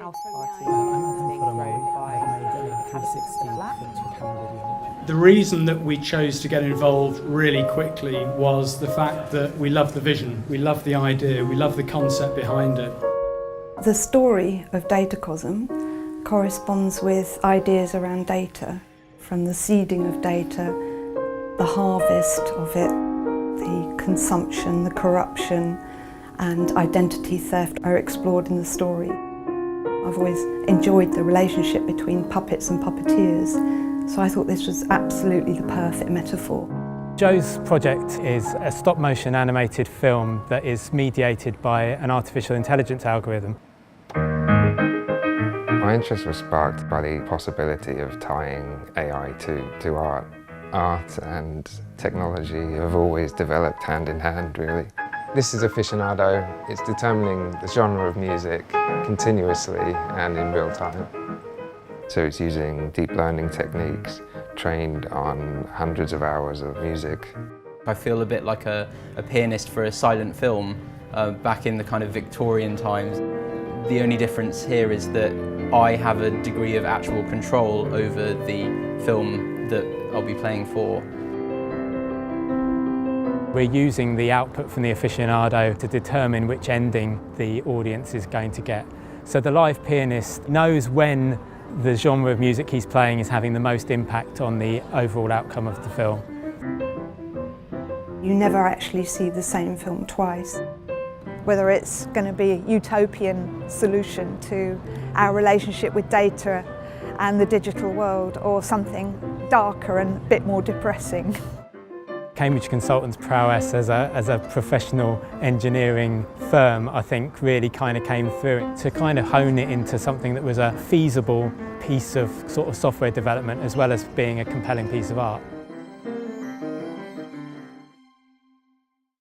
house party. The reason that we chose to get involved really quickly was the fact that we love the vision, we love the idea, we love the concept behind it. The story of Datacosm corresponds with ideas around data, from the seeding of data, the harvest of it, the consumption, the corruption and identity theft are explored in the story. I've always enjoyed the relationship between puppets and puppeteers, so I thought this was absolutely the perfect metaphor. Joe's project is a stop-motion animated film that is mediated by an artificial intelligence algorithm. My interest was sparked by the possibility of tying AI to art. Art and technology have always developed hand in hand, really. This is Aficionado. It's determining the genre of music continuously and in real time. So it's using deep learning techniques trained on hundreds of hours of music. I feel a bit like a pianist for a silent film back in the kind of Victorian times. The only difference here is that I have a degree of actual control over the film that I'll be playing for. We're using the output from the Aficionado to determine which ending the audience is going to get. So the live pianist knows when the genre of music he's playing is having the most impact on the overall outcome of the film. You never actually see the same film twice. Whether it's going to be a utopian solution to our relationship with data and the digital world, or something darker and a bit more depressing. Cambridge Consultants' prowess as a professional engineering firm, I think, really kind of came through to kind of hone it into something that was a feasible piece of sort of software development as well as being a compelling piece of art.